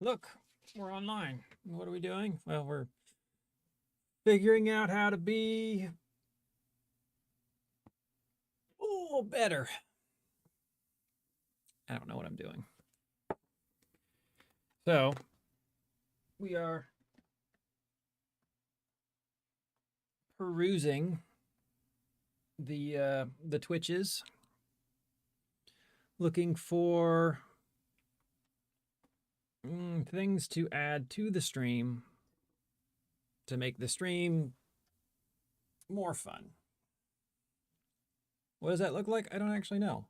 Look, we're online. What are we doing? Well, we're figuring out how to be a little better. I don't know what I'm doing. So, we are perusing the Twitches, looking for things to add to the stream to make the stream more fun. What does that look like? I don't actually know.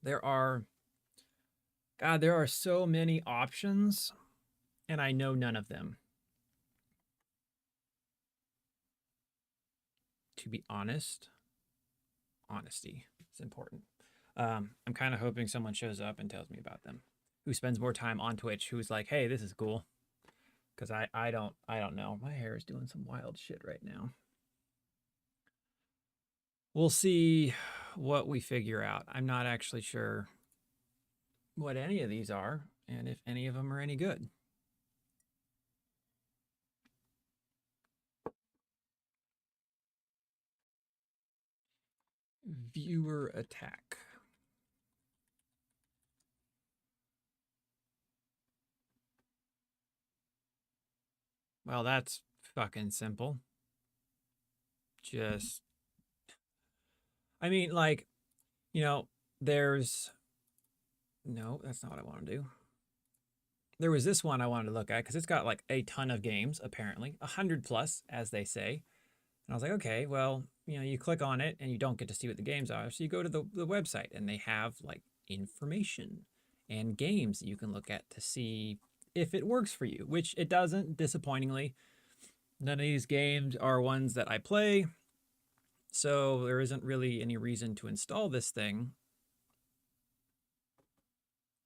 There are so many options, and I know none of them. To be honest, honesty is important. I'm kind of hoping someone shows up and tells me about them, who spends more time on Twitch, who's like, hey, this is cool. Because I don't know. My hair is doing some wild shit right now. We'll see what we figure out. I'm not actually sure what any of these are and if any of them are any good. Viewer attack. Well, that's fucking simple. Just, I mean, like, you know, there's, no, that's not what I want to do. There was this one I wanted to look at because it's got like a ton of games, apparently, 100 plus, as they say. And I was like, okay, well, you know, you click on it and you don't get to see what the games are. So you go to the website and they have like information and games that you can look at to see if it works for you, which it doesn't, disappointingly. None of these games are ones that I play. So there isn't really any reason to install this thing.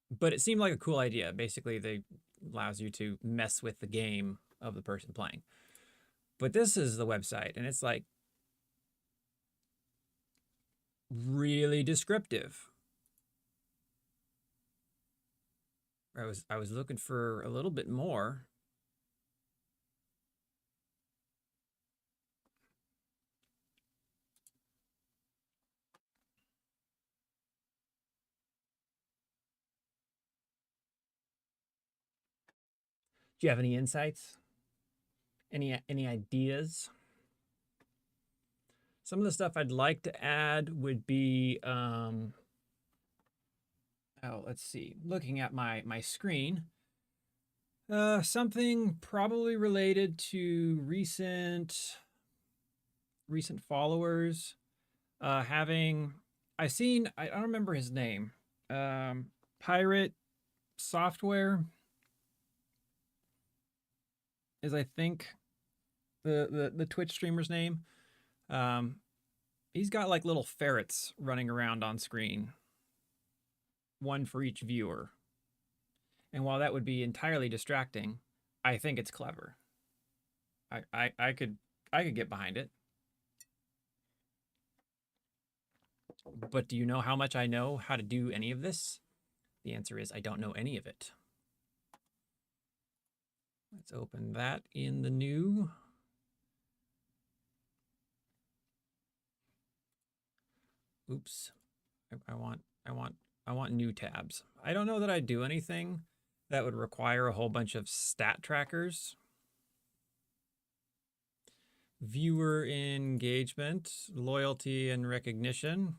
But it seemed like a cool idea. Basically, they allows you to mess with the game of the person playing. But this is the website, and it's like really descriptive. I was looking for a little bit more. Do you have any insights? Any ideas? Some of the stuff I'd like to add would be oh, let's see. Looking at my screen, something probably related to recent followers. Having I don't remember his name. Pirate Software is, I think, the Twitch streamer's name. He's got like little ferrets running around on screen, one for each viewer. And while that would be entirely distracting, I think it's clever. I could get behind it. But do you know how much I know how to do any of this? The answer is I don't know any of it. Let's open that in the new. Oops. I want new tabs. I don't know that I'd do anything that would require a whole bunch of stat trackers. Viewer engagement, loyalty and recognition.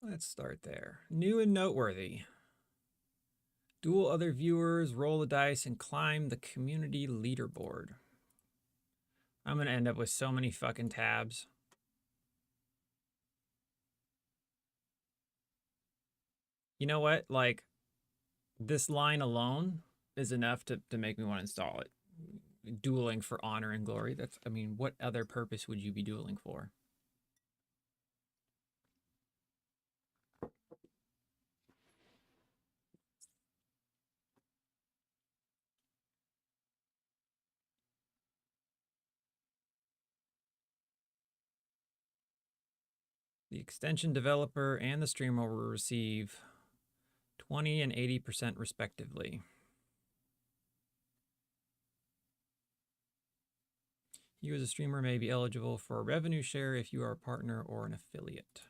Let's start there. New and noteworthy. Duel other viewers, roll the dice, and climb the community leaderboard. I'm going to end up with so many fucking tabs. You know what? Like, this line alone is enough to make me want to install it. Dueling for honor and glory. That's, I mean, what other purpose would you be dueling for? The extension developer and the streamer will receive 20 and 80% respectively. You as a streamer may be eligible for a revenue share if you are a partner or an affiliate.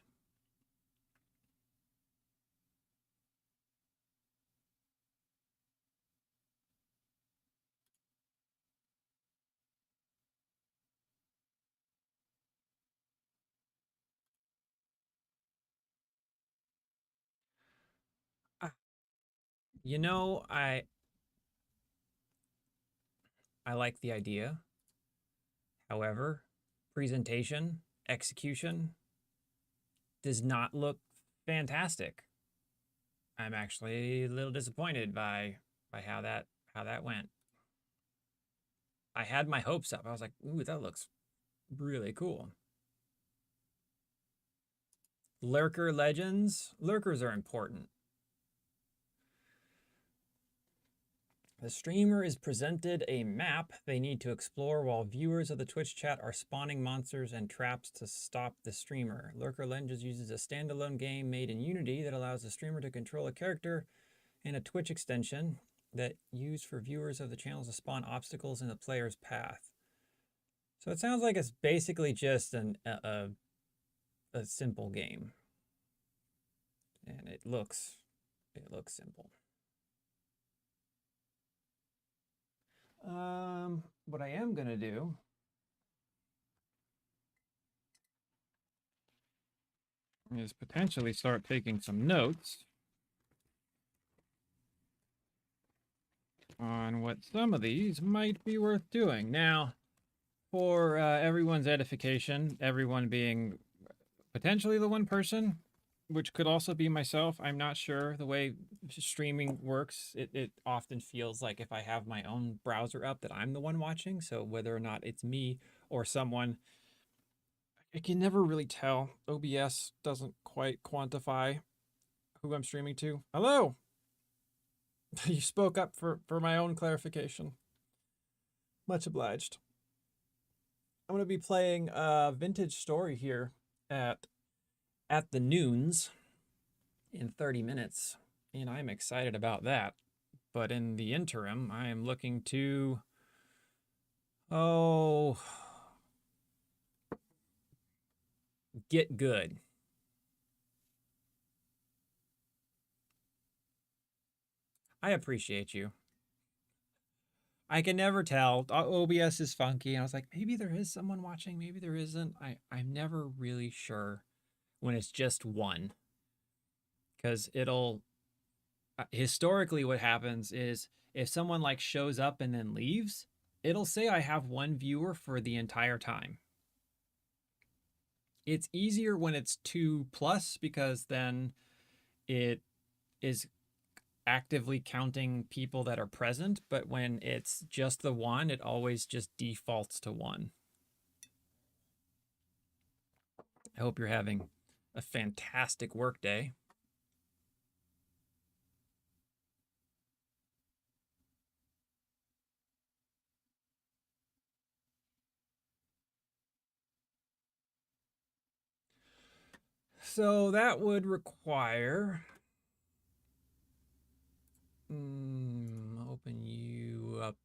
You know, I like the idea. However, presentation, execution does not look fantastic. I'm actually a little disappointed by how that went. I had my hopes up. I was like, "Ooh, that looks really cool." Lurker legends. Lurkers are important. The streamer is presented a map they need to explore while viewers of the Twitch chat are spawning monsters and traps to stop the streamer. Lurker Legends uses a standalone game made in Unity that allows the streamer to control a character and a Twitch extension that used for viewers of the channels to spawn obstacles in the player's path. So it sounds like it's basically just a simple game. And it looks simple. What I am gonna do is potentially start taking some notes on what some of these might be worth doing. Now, for everyone's edification, everyone being potentially the one person, which could also be myself. I'm not sure the way streaming works. It often feels like if I have my own browser up that I'm the one watching. So whether or not it's me or someone, I can never really tell. OBS doesn't quite quantify who I'm streaming to. Hello! You spoke up for my own clarification. Much obliged. I'm going to be playing a vintage story here at the noons in 30 minutes, and I'm excited about that. But in the interim, I am looking to get good. I appreciate you. I can never tell. OBS is funky, and I was like, maybe there is someone watching, maybe there isn't. I'm never really sure when it's just one, because it'll historically what happens is if someone like shows up and then leaves, it'll say I have one viewer for the entire time. It's easier when it's 2+ because then it is actively counting people that are present, but when it's just the one, it always just defaults to one. I hope you're having a fantastic workday. So that would require open you up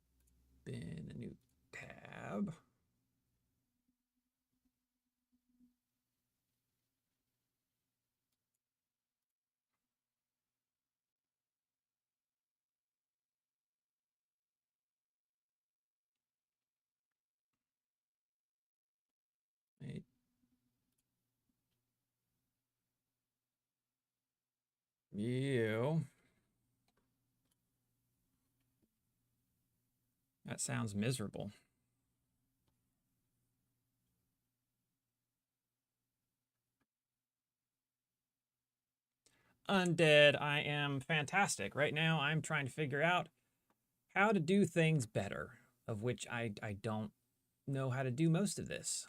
in a new tab. Right. You. That sounds miserable. Undead, I am fantastic. Right now, I'm trying to figure out how to do things better, of which I don't know how to do most of this.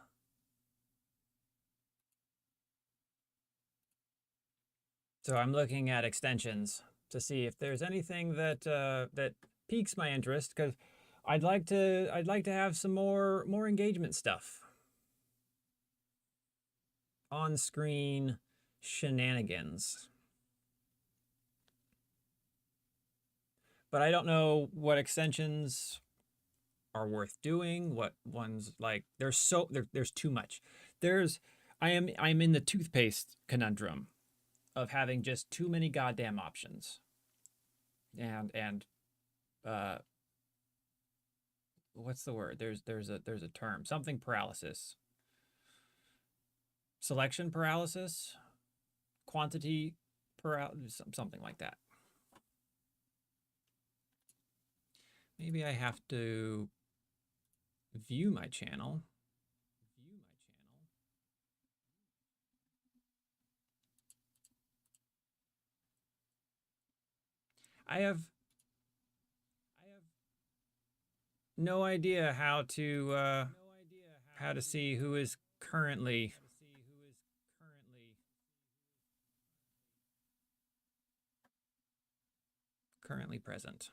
So I'm looking at extensions to see if there's anything that that piques my interest, because I'd like to have some more engagement stuff. on-screen shenanigans. But I don't know what extensions are worth doing, what ones like there's too much. There's I'm in the toothpaste conundrum of having just too many goddamn options. And uh what's the word? There's a term. Something paralysis. Selection paralysis, quantity paralysis, something like that. Maybe I have to view my channel. I have no idea how to see who is currently present.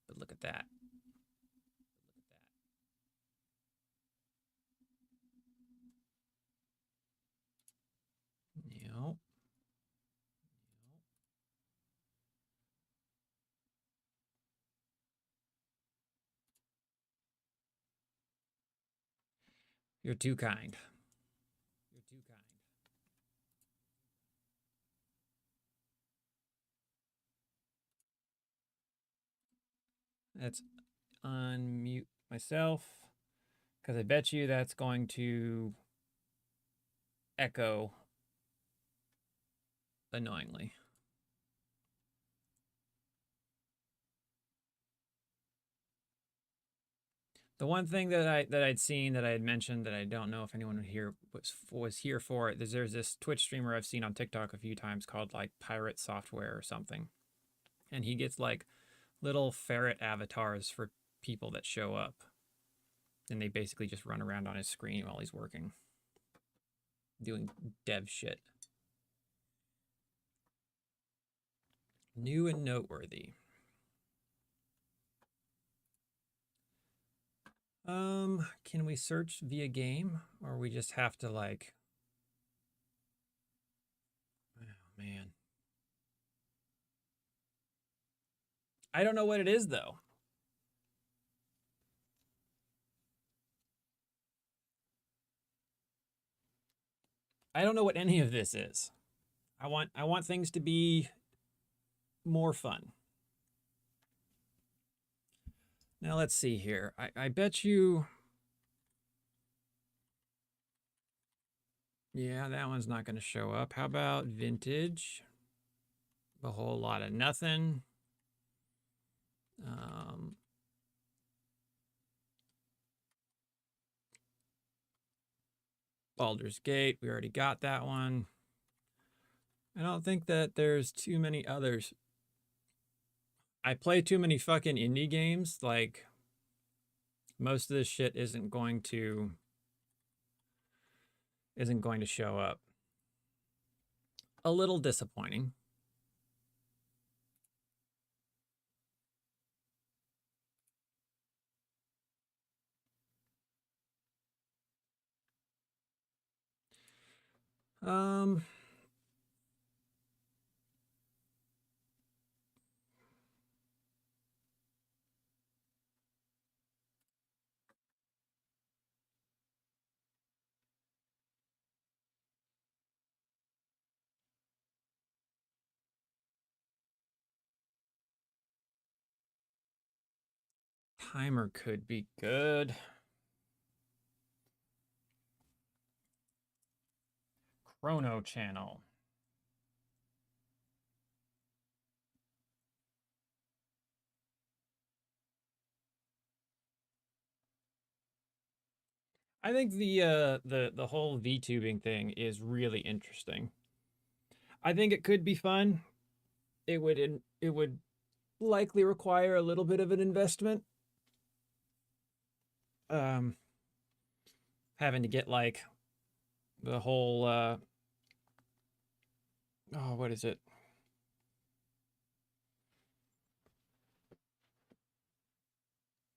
But look at that. No. You're too kind. Let's unmute myself because I bet you that's going to echo annoyingly. The one thing I'd seen that I had mentioned that I don't know if anyone here was here for it. There's this Twitch streamer I've seen on TikTok a few times called like Pirate Software or something, and he gets like little ferret avatars for people that show up, and they basically just run around on his screen while he's working, doing dev shit. New and noteworthy. Can we search via game, or we just have to like? Oh man, I don't know what it is though. I don't know what any of this is. I want things to be more fun. Now let's see here. I bet you. Yeah, that one's not going to show up. How about vintage? A whole lot of nothing. Um, Baldur's Gate. We already got that one. I don't think that there's too many others. I play too many fucking indie games. Like, most of this shit isn't going to show up. A little disappointing. Um, Timer could be good. Chrono Channel. I think the whole VTubing thing is really interesting. I think it could be fun. It would likely require a little bit of an investment. Um, Having to get like the whole oh, what is it?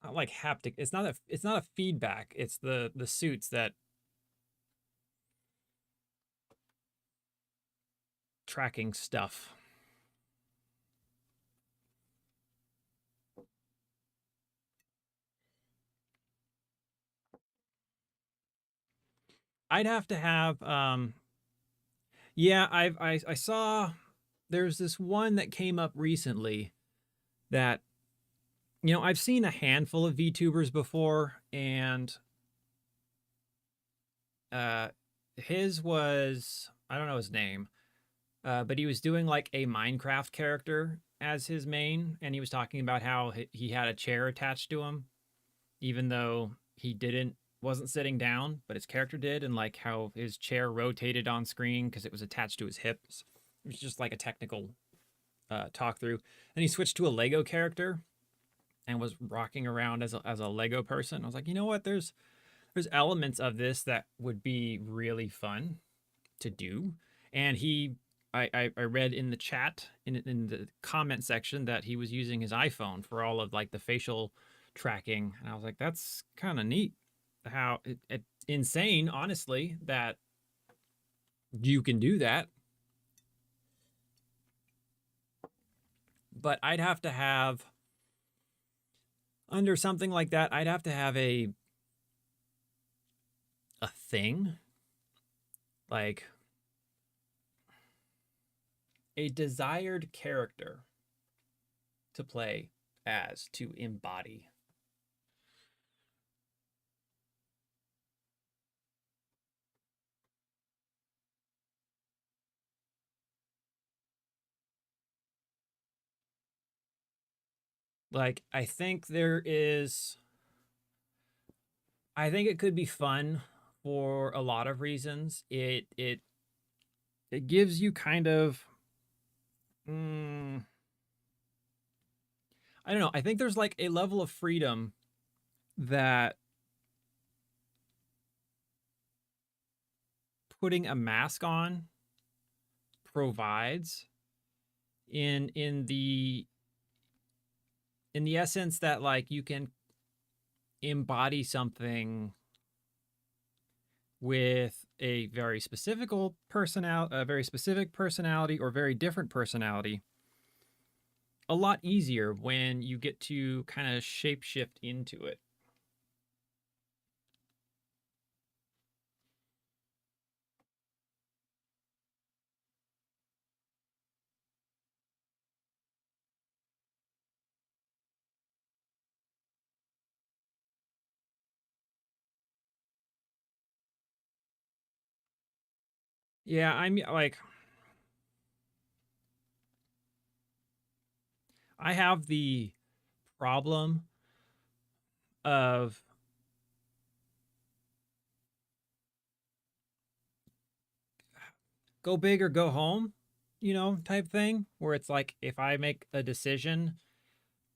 Not like haptic. It's not a feedback. It's the suits that tracking stuff. I'd have to have yeah, I saw there's this one that came up recently that I've seen a handful of VTubers before, and uh his was, I don't know his name, but he was doing like a Minecraft character as his main, and he was talking about how he had a chair attached to him, even though he wasn't sitting down, but his character did, and like how his chair rotated on screen because it was attached to his hips. It was just like a technical talk through. And he switched to a Lego character and was rocking around as a Lego person. I was like, you know what? There's elements of this that would be really fun to do. And I read in the chat in the comment section that he was using his iPhone for all of like the facial tracking, and I was like, that's kind of neat. How it insane, honestly, that you can do that. But I'd have to have under something like that. I'd have to have a thing like a desired character to play as, to embody. Like I think it could be fun for a lot of reasons. It gives you kind of I don't know. I think there's like a level of freedom that putting a mask on provides in the essence that like you can embody something with a very specific personality or very different personality a lot easier when you get to kind of shapeshift into it. Yeah, I'm like I have the problem of go big or go home, type thing, where it's like if I make a decision,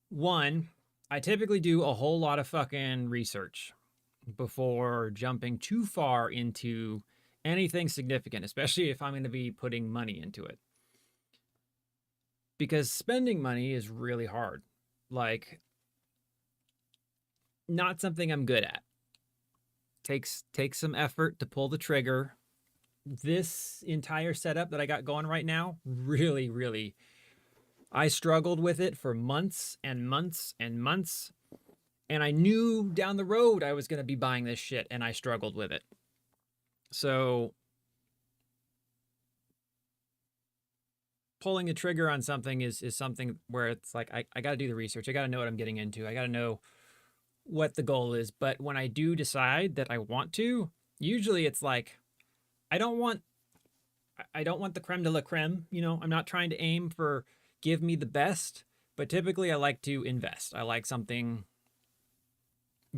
one, I typically do a whole lot of fucking research before jumping too far into anything significant, especially if I'm going to be putting money into it. Because spending money is really hard. Like, not something I'm good at. Takes some effort to pull the trigger. This entire setup that I got going right now, really, really, I struggled with it for months and months and months. And I knew down the road I was going to be buying this shit, and I struggled with it. So pulling a trigger on something is something where it's like I got to do the research. I got to know what I'm getting into. I got to know what the goal is. But when I do decide that I want to, usually it's like I don't want the creme de la creme. I'm not trying to aim for give me the best, but typically I like to invest. I like something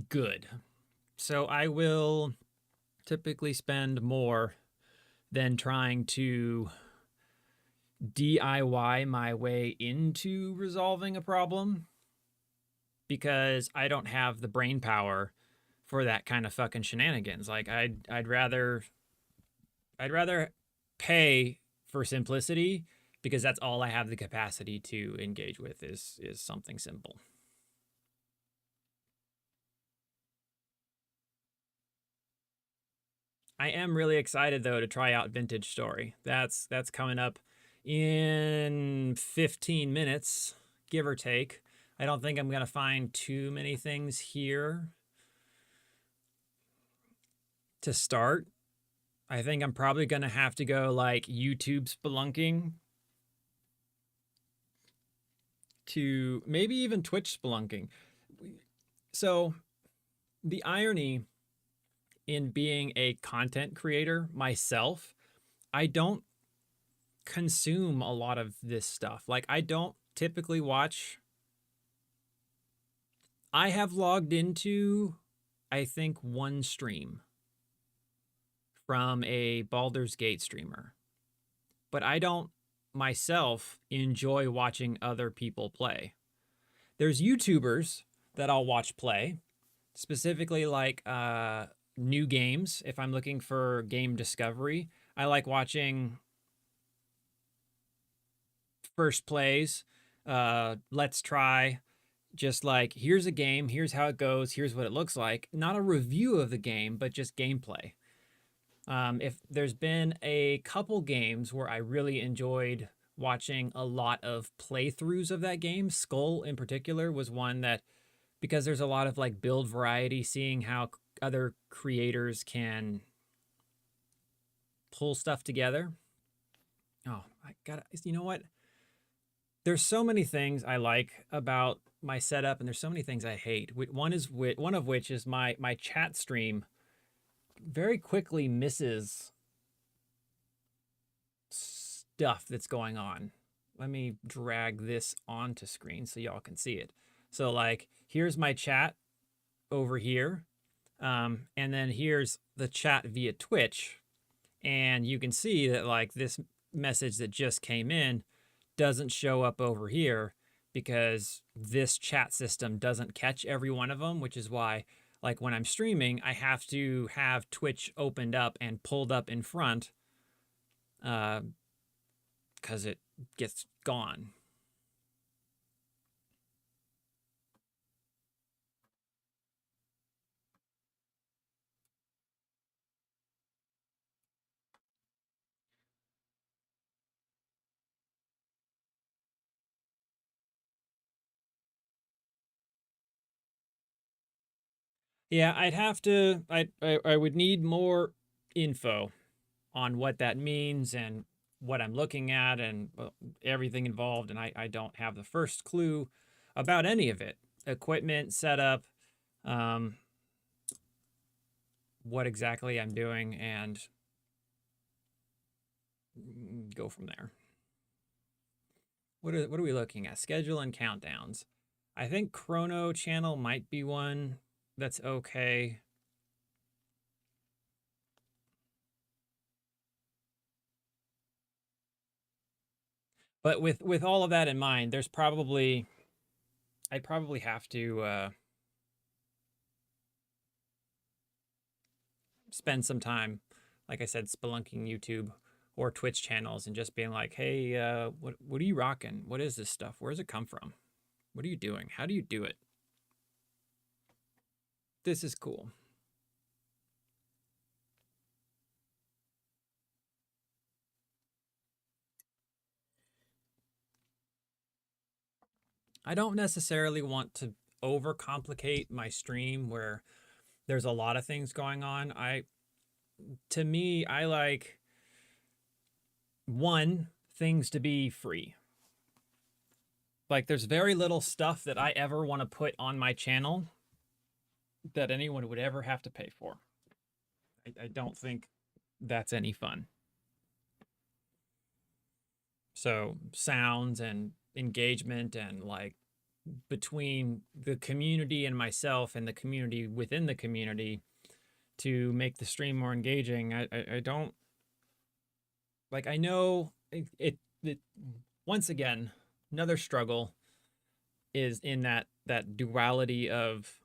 good. So I will typically spend more than trying to DIY my way into resolving a problem, because I don't have the brain power for that kind of fucking shenanigans. Like I'd rather pay for simplicity, because that's all I have the capacity to engage with is something simple. I am really excited though to try out Vintage Story. That's coming up in 15 minutes, give or take. I don't think I'm going to find too many things here to start. I think I'm probably going to have to go like YouTube spelunking to maybe even Twitch spelunking. So, the irony in being a content creator myself, I don't consume a lot of this stuff. Like, I don't typically watch. I have logged into, I think, one stream from a Baldur's Gate streamer, but I don't myself enjoy watching other people play. There's YouTubers that I'll watch play, specifically like new games. If I'm looking for game discovery, I like watching first plays, let's try, just like here's a game, here's how it goes, here's what it looks like. Not a review of the game, but just gameplay. If there's been a couple games where I really enjoyed watching a lot of playthroughs of that game, Skull in particular was one that, because there's a lot of like build variety, seeing how other creators can pull stuff together. Oh, I gotta, you know what? There's so many things I like about my setup, and there's so many things I hate. One of which is my chat stream very quickly misses stuff that's going on. Let me drag this onto screen so y'all can see it. So like, here's my chat over here. And then here's the chat via Twitch. And you can see that like this message that just came in doesn't show up over here because this chat system doesn't catch every one of them, which is why like when I'm streaming, I have to have Twitch opened up and pulled up in front because it gets gone. Yeah, I'd have to. I would need more info on what that means and what I'm looking at and everything involved, and I don't have the first clue about any of it. Equipment setup, um, what exactly I'm doing, and go from there. What are we looking at? Schedule and countdowns. I think Chrono Channel might be one that's okay. But with all of that in mind, there's probably I'd probably have to spend some time, like I said, spelunking YouTube or Twitch channels and just being like, hey, what are you rocking? What is this stuff? Where does it come from? What are you doing? How do you do it? This is cool. I don't necessarily want to overcomplicate my stream where there's a lot of things going on. To me, I like one, things to be free. Like there's very little stuff that I ever want to put on my channel that anyone would ever have to pay for. I don't think that's any fun. So sounds and engagement and like between the community and myself and the community within the community to make the stream more engaging. I don't like, I know it once again, another struggle is in that duality of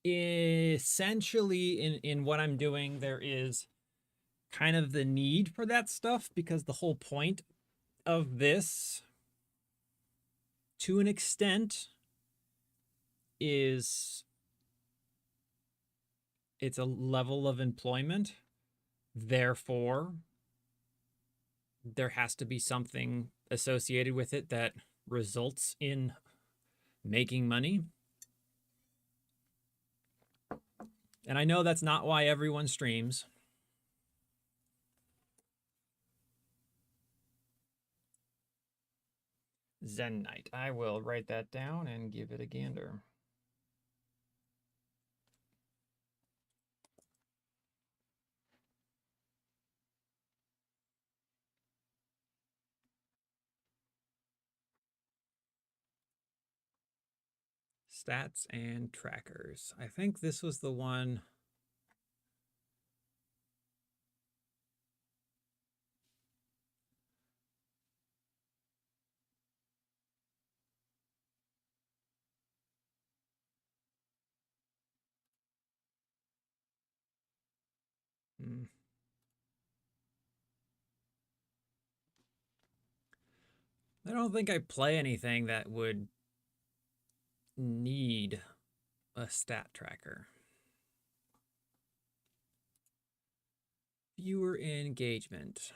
essentially in what I'm doing, there is kind of the need for that stuff because the whole point of this to an extent is it's a level of employment. Therefore, there has to be something associated with it that results in making money. And I know that's not why everyone streams. Zen Knight. I will write that down and give it a gander. Stats and trackers. I think this was the one. Hmm. I don't think I play anything that would need a stat tracker. Viewer engagement.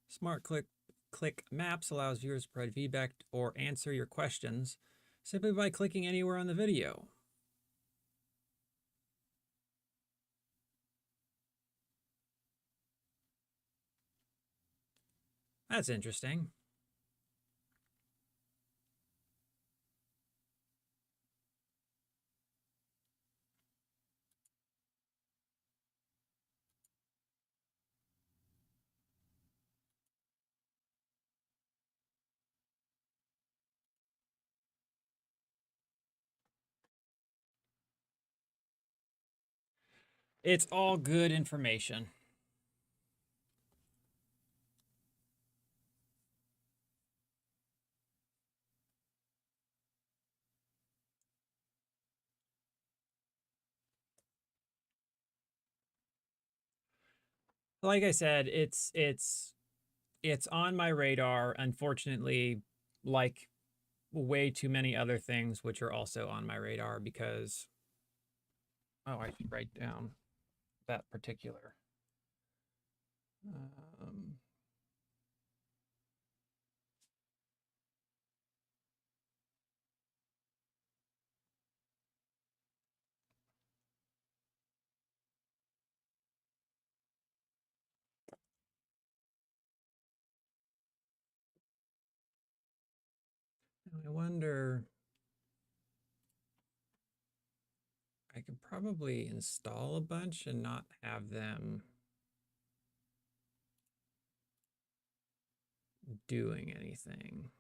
Smart click maps allows viewers to provide feedback or answer your questions simply by clicking anywhere on the video. That's interesting. It's all good information. Like I said, it's on my radar. Unfortunately, like way too many other things which are also on my radar because I should write down that particular. Um, I wonder. I could probably install a bunch and not have them doing anything.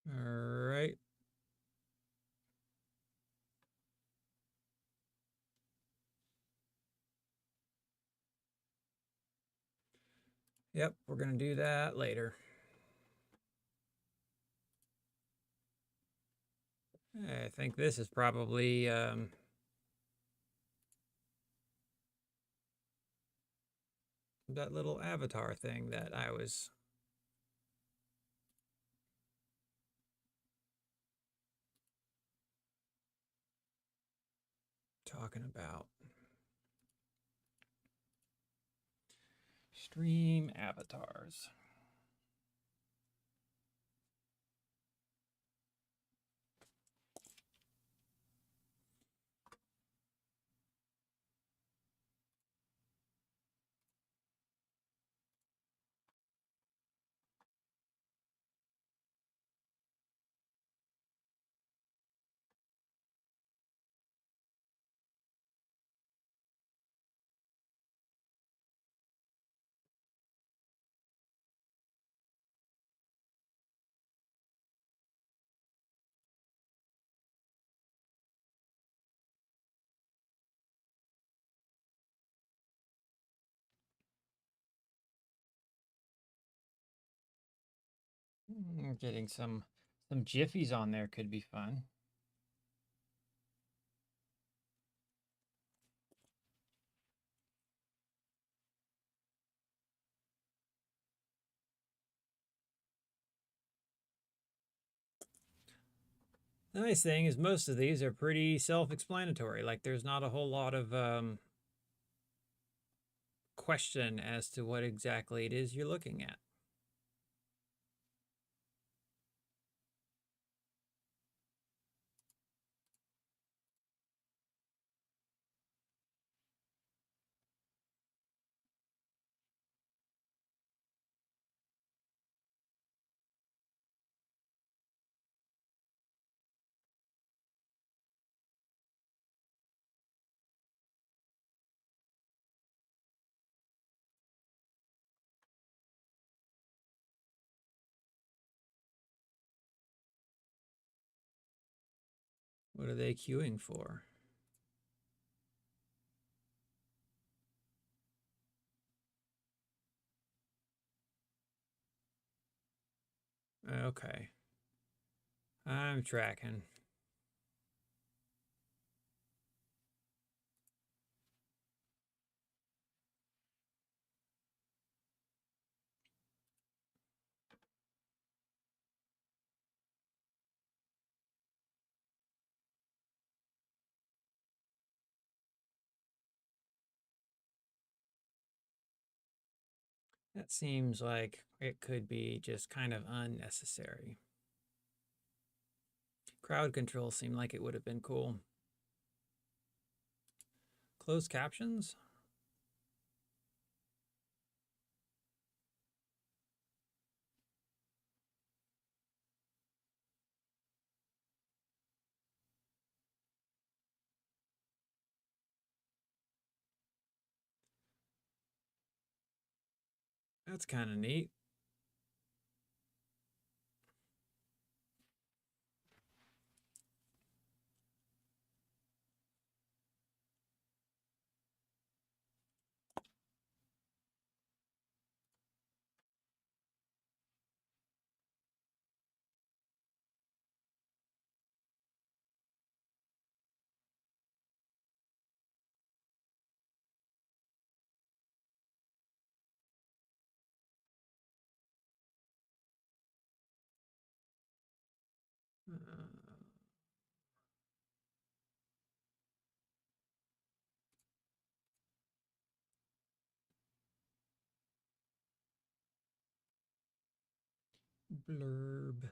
All right. Yep, we're going to do that later. I think this is probably that little avatar thing that I was talking about. Stream avatars. Getting some jiffies on there could be fun. The nice thing is most of these are pretty self-explanatory. Like there's not a whole lot of question as to what exactly it is you're looking at. What are they queuing for? Okay. I'm tracking. That seems like it could be just kind of unnecessary. Crowd control seemed like it would have been cool. Closed captions? That's kind of neat. Uh, blurb.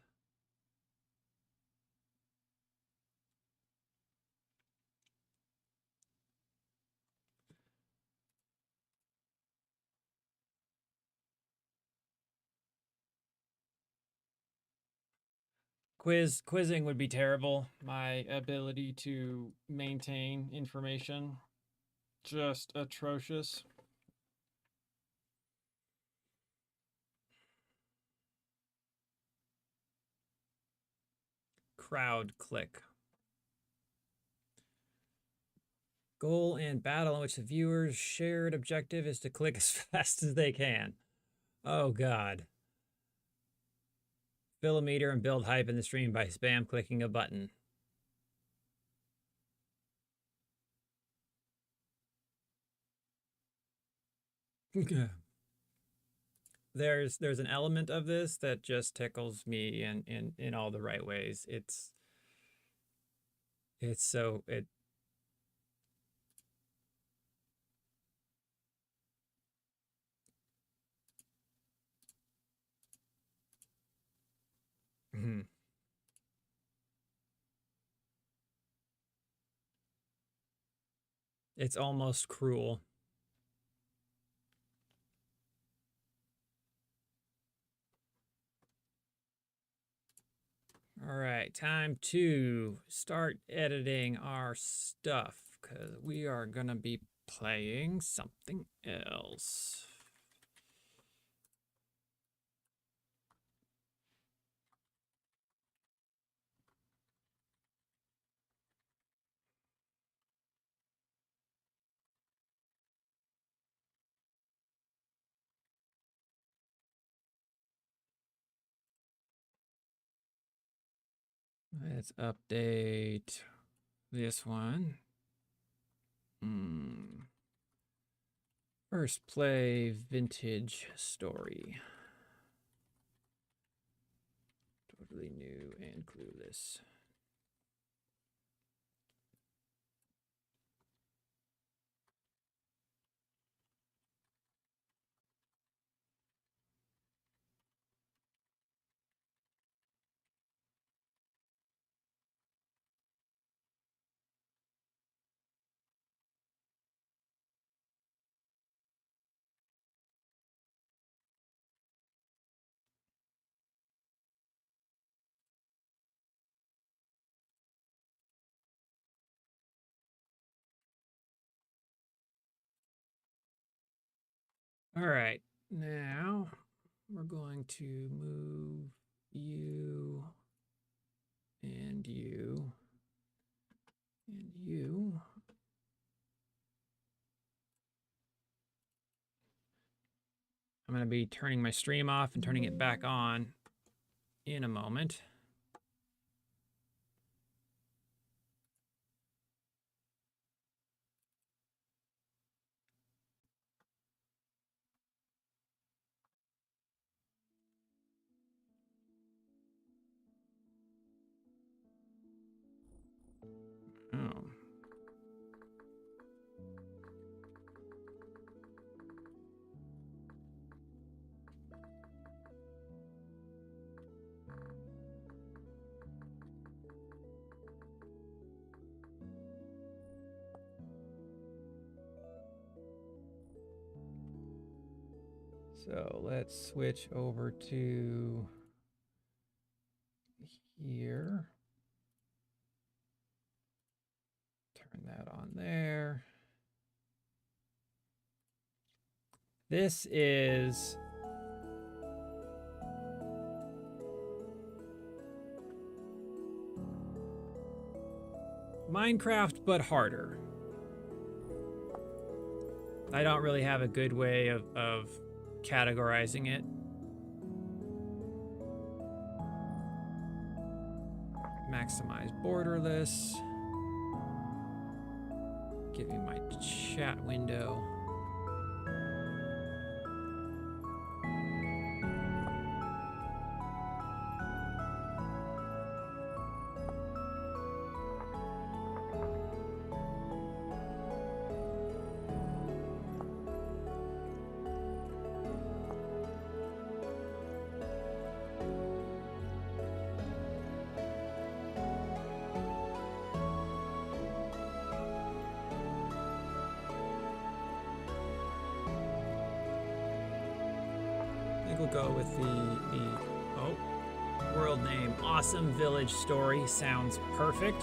Quizzing would be terrible. My ability to maintain information just atrocious. Crowd click. Goal and battle in which the viewer's shared objective is to click as fast as they can. Oh god. Fill a meter and build hype in the stream by spam clicking a button. There's an element of this that just tickles me in all the right ways. It's so it it's almost cruel. All right, time to start editing our stuff because we are gonna be playing something else. Let's update this one. First play vintage story. Totally new and clueless. All right, now we're going to move you and you and you. I'm going to be turning my stream off and turning it back on in a moment. Oh. So let's switch over to here. Turn that on there. This is Minecraft, but harder. I don't really have a good way of categorizing it. Maximize borderless. Give me my chat window. We'll go with the world name. Awesome Village Story sounds perfect.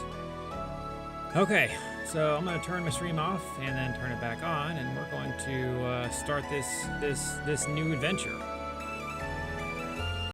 Okay, so I'm gonna turn my stream off and then turn it back on, and we're going to start this new adventure.